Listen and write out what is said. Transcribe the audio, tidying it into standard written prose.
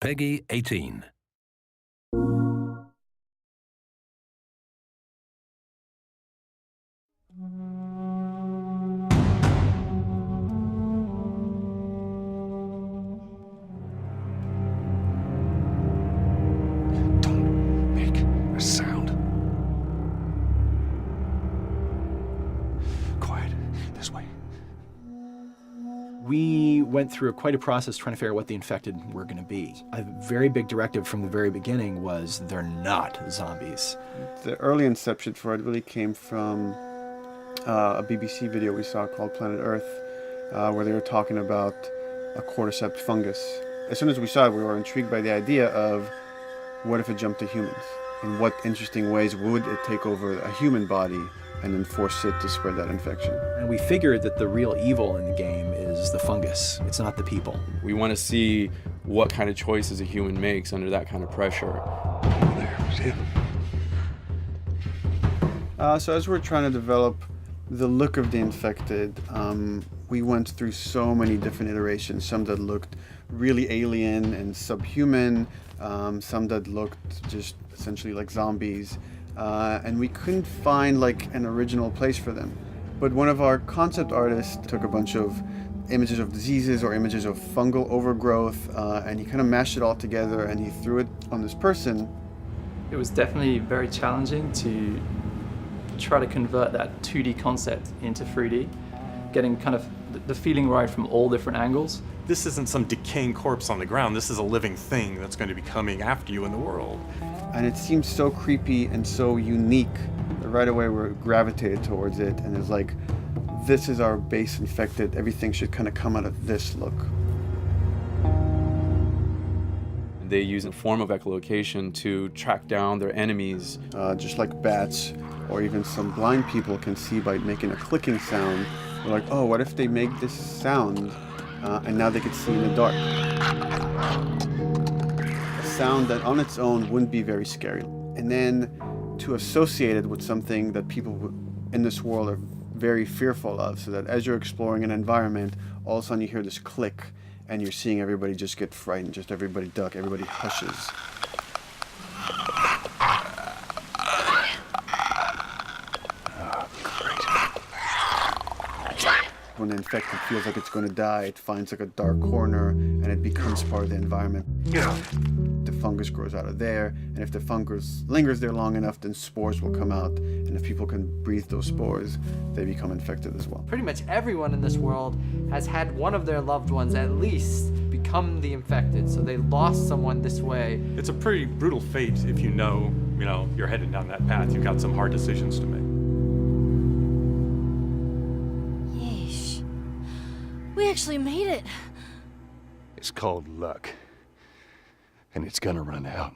Peggy 18. Don't make a sound. Quiet. This way. We went through quite a process trying to figure out what the infected were going to be. A very big directive from the very beginning was they're not zombies. The early inception for it really came from a BBC video we saw called Planet Earth, where they were talking about a cordyceps fungus. As soon as we saw it, we were intrigued by the idea of what if it jumped to humans? In what interesting ways would it take over a human body and then force it to spread that infection? And we figured that the real evil in the game is the fungus. It's not the people. We want to see what kind of choices a human makes under that kind of pressure. There, see him? So as we're trying to develop the look of the infected, we went through so many different iterations, some that looked really alien and subhuman, some that looked just essentially like zombies, and we couldn't find like an original place for them. But one of our concept artists took a bunch of images of diseases or images of fungal overgrowth, and he kind of mashed it all together and he threw it on this person. It was definitely very challenging to try to convert that 2D concept into 3D, getting kind of the feeling right from all different angles. This isn't some decaying corpse on the ground. This is a living thing that's going to be coming after you in the world. And it seemed so creepy and so unique that right away we gravitated towards it, and it's like, this is our base infected. Everything should kind of come out of this look. They use a form of echolocation to track down their enemies. Just like bats, or even some blind people can see by making a clicking sound. They're like, oh, what if they make this sound and now they can see in the dark? A sound that on its own wouldn't be very scary. And then to associate it with something that people in this world are very fearful of, so that as you're exploring an environment, all of a sudden you hear this click and you're seeing everybody just get frightened, just everybody duck, everybody hushes. When the infected feels like it's going to die, it finds like a dark corner and it becomes part of the environment. The fungus grows out of there, and if the fungus lingers there long enough, then spores will come out, and if people can breathe those spores, they become infected as well. Pretty much everyone in this world has had one of their loved ones at least become the infected, so they lost someone this way. It's a pretty brutal fate if you know, you're headed down that path. You've got some hard decisions to make. Yeesh. We actually made it. It's called luck. And it's gonna run out.